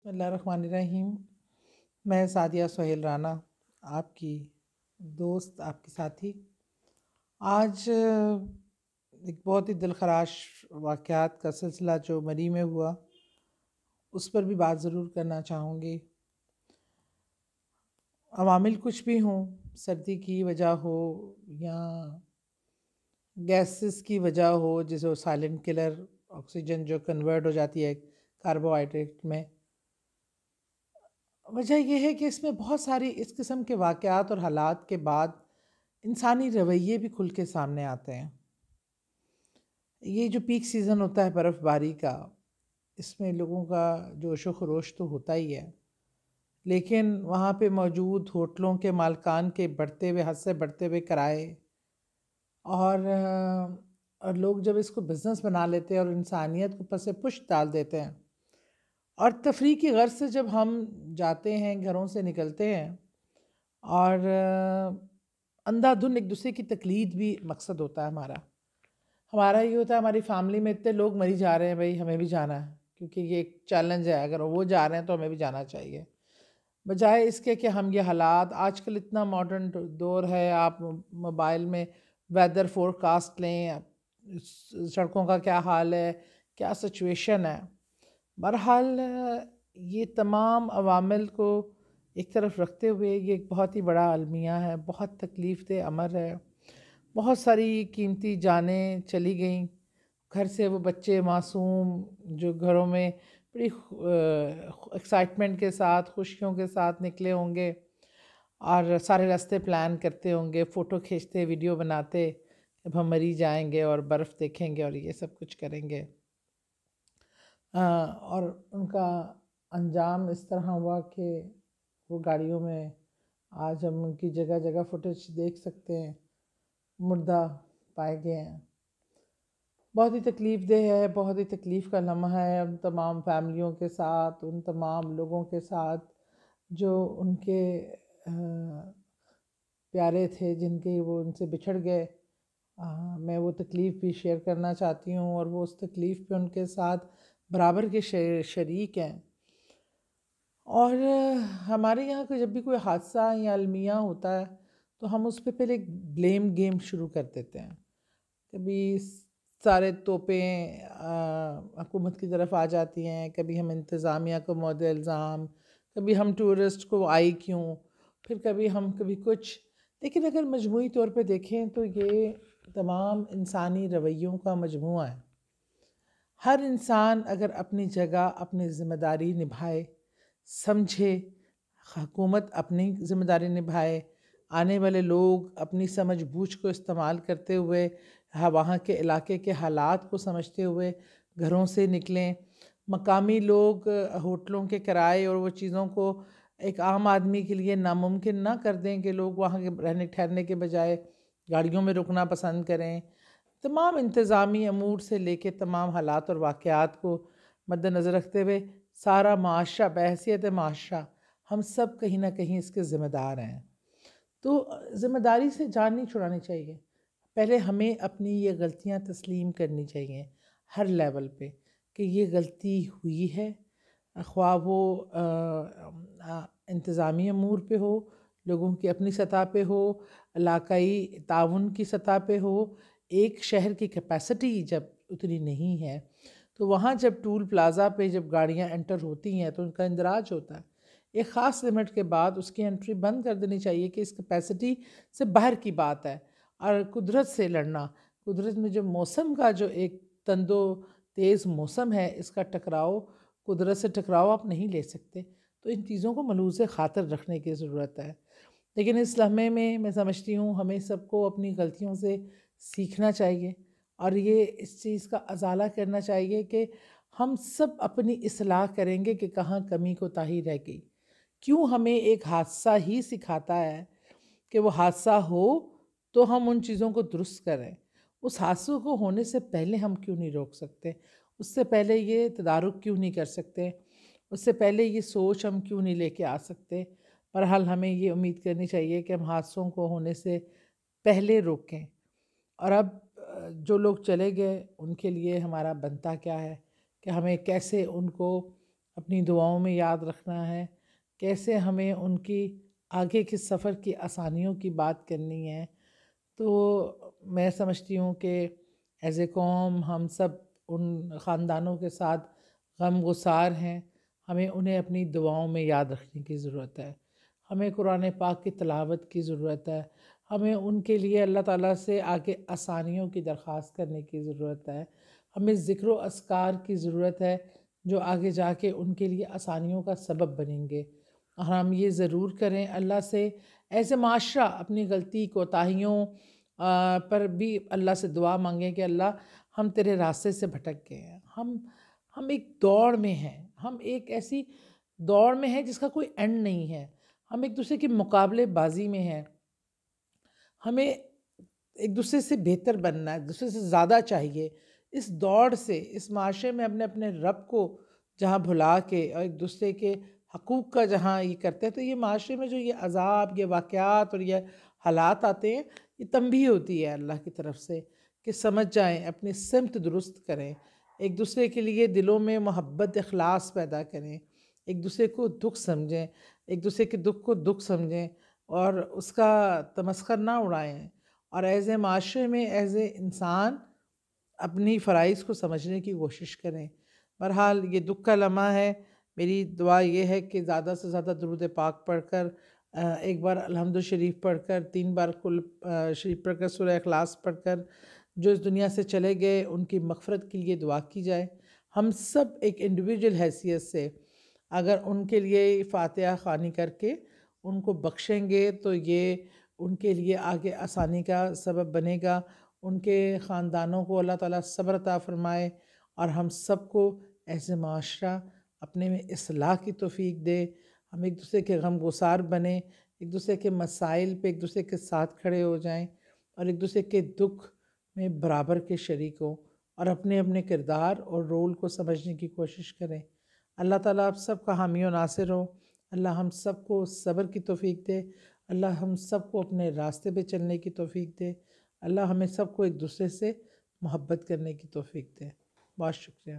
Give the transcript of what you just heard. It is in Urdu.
بسم اللہ الرحمن الرحیم۔ میں سعدیہ سہیل رانا، آپ کی دوست، آپ کی ساتھی۔ آج ایک بہت ہی دلخراش واقعات کا سلسلہ جو مری میں ہوا، اس پر بھی بات ضرور کرنا چاہوں گی۔ عوامل کچھ بھی ہوں، سردی کی وجہ ہو یا گیسز کی وجہ ہو، جسے وہ سائلنٹ کلر آکسیجن جو کنورٹ ہو جاتی ہے کاربوہائیڈریٹ میں، وجہ یہ ہے کہ اس میں بہت ساری اس قسم کے واقعات اور حالات کے بعد انسانی رویے بھی کھل کے سامنے آتے ہیں۔ یہ جو پیک سیزن ہوتا ہے برف باری کا، اس میں لوگوں کا جوش و خروش تو ہوتا ہی ہے، لیکن وہاں پہ موجود ہوٹلوں کے مالکان کے بڑھتے ہوئے حد سے بڑھتے ہوئے کرائے اور لوگ جب اس کو بزنس بنا لیتے ہیں اور انسانیت کو پس پشت ڈال دیتے ہیں، اور تفریح کی غرض سے جب ہم جاتے ہیں، گھروں سے نکلتے ہیں، اور اندھا دھند ایک دوسرے کی تقلید بھی مقصد ہوتا ہے ہمارا یہ ہوتا ہے، ہماری فیملی میں اتنے لوگ مری جا رہے ہیں، بھائی ہمیں بھی جانا ہے، کیونکہ یہ ایک چیلنج ہے، اگر وہ جا رہے ہیں تو ہمیں بھی جانا چاہیے، بجائے اس کے کہ ہم یہ حالات، آج کل اتنا ماڈرن دور ہے، آپ موبائل میں ویدر فورکاسٹ لیں، سڑکوں کا کیا حال ہے، کیا سچویشن ہے۔ بہرحال یہ تمام عوامل کو ایک طرف رکھتے ہوئے یہ ایک بہت ہی بڑا المیہ ہے، بہت تکلیف دہ امر ہے۔ بہت ساری قیمتی جانیں چلی گئیں، گھر سے وہ بچے معصوم جو گھروں میں بڑی ایکسائٹمنٹ کے ساتھ، خوشیوں کے ساتھ نکلے ہوں گے اور سارے راستے پلان کرتے ہوں گے، فوٹو کھینچتے، ویڈیو بناتے، جب ہم مری جائیں گے اور برف دیکھیں گے اور یہ سب کچھ کریں گے، اور ان کا انجام اس طرح ہوا کہ وہ گاڑیوں میں، آج ہم ان کی جگہ جگہ فوٹیج دیکھ سکتے ہیں، مردہ پائے گئے ہیں۔ بہت ہی تکلیف دہ ہے، بہت ہی تکلیف کا لمحہ ہے ان تمام فیملیوں کے ساتھ، ان تمام لوگوں کے ساتھ جو ان کے پیارے تھے، جن کے وہ ان سے بچھڑ گئے۔ میں وہ تکلیف بھی شیئر کرنا چاہتی ہوں، اور وہ اس تکلیف پہ ان کے ساتھ برابر کے شریک ہیں۔ اور ہمارے یہاں کو جب بھی کوئی حادثہ یا المیہ ہوتا ہے تو ہم اس پہ پہلے ایک بلیم گیم شروع کر دیتے ہیں۔ کبھی سارے توپیں حکومت کی طرف آ جاتی ہیں، کبھی ہم انتظامیہ کو مورد الزام، کبھی ہم ٹورسٹ کو آئی کیوں، پھر کبھی کچھ۔ لیکن اگر مجموعی طور پہ دیکھیں تو یہ تمام انسانی رویوں کا مجموعہ ہے۔ ہر انسان اگر اپنی جگہ اپنی ذمہ داری نبھائے، سمجھے، حکومت اپنی ذمہ داری نبھائے، آنے والے لوگ اپنی سمجھ بوجھ کو استعمال کرتے ہوئے، وہاں کے علاقے کے حالات کو سمجھتے ہوئے گھروں سے نکلیں، مقامی لوگ ہوٹلوں کے کرائے اور وہ چیزوں کو ایک عام آدمی کے لیے ناممکن نہ کر دیں کہ لوگ وہاں کے رہنے ٹھہرنے کے بجائے گاڑیوں میں رکنا پسند کریں۔ تمام انتظامی امور سے لے کے تمام حالات اور واقعات کو مد نظر رکھتے ہوئے سارا معاشرہ، بحیثیت معاشرہ، ہم سب کہیں نہ کہیں اس کے ذمہ دار ہیں۔ تو ذمہ داری سے جان نہیں چھڑانی چاہیے، پہلے ہمیں اپنی یہ غلطیاں تسلیم کرنی چاہیے ہر لیول پہ کہ یہ غلطی ہوئی ہے، خواہ وہ انتظامی امور پہ ہو، لوگوں کی اپنی سطح پہ ہو، علاقائی تعاون کی سطح پہ ہو۔ ایک شہر کی کیپیسٹی جب اتنی نہیں ہے تو وہاں جب ٹول پلازا پہ جب گاڑیاں انٹر ہوتی ہیں تو ان کا اندراج ہوتا ہے، ایک خاص لمٹ کے بعد اس کی انٹری بند کر دینی چاہیے کہ اس کیپیسٹی سے باہر کی بات ہے۔ اور قدرت سے لڑنا، قدرت میں جو موسم کا جو ایک تند و تیز موسم ہے، اس کا ٹکراؤ، قدرت سے ٹکراؤ آپ نہیں لے سکتے، تو ان چیزوں کو ملحوظ خاطر رکھنے کی ضرورت ہے۔ لیکن اس لمحے میں سمجھتی ہوں ہمیں سب کو اپنی غلطیوں سے سیکھنا چاہیے، اور یہ اس چیز کا ازالہ کرنا چاہیے کہ ہم سب اپنی اصلاح کریں گے کہ کہاں کمی کوتاہی رہ گئی۔ کیوں ہمیں ایک حادثہ ہی سکھاتا ہے کہ وہ حادثہ ہو تو ہم ان چیزوں کو درست کریں، اس حادثوں کو ہونے سے پہلے ہم کیوں نہیں روک سکتے، اس سے پہلے یہ تدارک کیوں نہیں کر سکتے، اس سے پہلے یہ سوچ ہم کیوں نہیں لے کے آ سکتے۔ بہرحال ہمیں یہ امید کرنی چاہیے کہ ہم حادثوں کو ہونے سے پہلے روکیں، اور اب جو لوگ چلے گئے ان کے لیے ہمارا بنتا کیا ہے کہ ہمیں کیسے ان کو اپنی دعاؤں میں یاد رکھنا ہے، کیسے ہمیں ان کی آگے کے سفر کی آسانیوں کی بات کرنی ہے۔ تو میں سمجھتی ہوں کہ ایز اے قوم ہم سب ان خاندانوں کے ساتھ غم گسار ہیں، ہمیں انہیں اپنی دعاؤں میں یاد رکھنے کی ضرورت ہے، ہمیں قرآن پاک کی تلاوت کی ضرورت ہے، ہمیں ان کے لیے اللہ تعالیٰ سے آگے آسانیوں کی درخواست کرنے کی ضرورت ہے، ہمیں ذکر و اذکار کی ضرورت ہے جو آگے جا کے ان کے لیے آسانیوں کا سبب بنیں گے۔ اور ہم یہ ضرور کریں اللہ سے ایز اے معاشرہ اپنی غلطی کوتاہیوں پر بھی اللہ سے دعا مانگیں کہ اللہ ہم تیرے راستے سے بھٹک گئے ہیں، ہم ایک دوڑ میں ہیں، ہم ایک ایسی دوڑ میں ہیں جس کا کوئی اینڈ نہیں ہے، ہم ایک دوسرے کی مقابلے بازی میں ہیں، ہمیں ایک دوسرے سے بہتر بننا ہے، ایک دوسرے سے زیادہ چاہیے۔ اس دوڑ سے اس معاشرے میں اپنے رب کو جہاں بھلا کے اور ایک دوسرے کے حقوق کا جہاں یہ کرتے ہیں، تو یہ معاشرے میں جو یہ عذاب، یہ واقعات اور یہ حالات آتے ہیں، یہ تنبیہ ہوتی ہے اللہ کی طرف سے کہ سمجھ جائیں، اپنی سمت درست کریں، ایک دوسرے کے لیے دلوں میں محبت اخلاص پیدا کریں، ایک دوسرے کو دکھ سمجھیں، ایک دوسرے کے دکھ کو دکھ سمجھیں اور اس کا تمسخر نہ اڑائیں، اور ایز اے معاشرے میں ایز اے انسان اپنی فرائض کو سمجھنے کی کوشش کریں۔ بہرحال یہ دکھ کا لمحہ ہے، میری دعا یہ ہے کہ زیادہ سے زیادہ درود پاک پڑھ کر، ایک بار الحمد شریف پڑھ کر، 3 بار کل شریف پڑھ کر، سورہ اخلاص پڑھ کر جو اس دنیا سے چلے گئے ان کی مغفرت کے لیے دعا کی جائے۔ ہم سب ایک انڈیویجول حیثیت سے اگر ان کے لیے فاتحہ خوانی کر کے ان کو بخشیں گے تو یہ ان کے لیے آگے آسانی کا سبب بنے گا، ان کے خاندانوں کو اللہ تعالیٰ صبر عطا فرمائے، اور ہم سب کو ایسے معاشرہ اپنے میں اصلاح کی توفیق دے، ہم ایک دوسرے کے غم گسار بنیں، ایک دوسرے کے مسائل پہ ایک دوسرے کے ساتھ کھڑے ہو جائیں، اور ایک دوسرے کے دکھ میں برابر کے شریک ہوں، اور اپنے اپنے کردار اور رول کو سمجھنے کی کوشش کریں۔ اللہ تعالیٰ آپ سب کا حامی و ناصر ہو، اللہ ہم سب کو صبر کی توفیق دے، اللہ ہم سب کو اپنے راستے پہ چلنے کی توفیق دے، اللہ ہمیں سب کو ایک دوسرے سے محبت کرنے کی توفیق دے۔ بہت شکریہ۔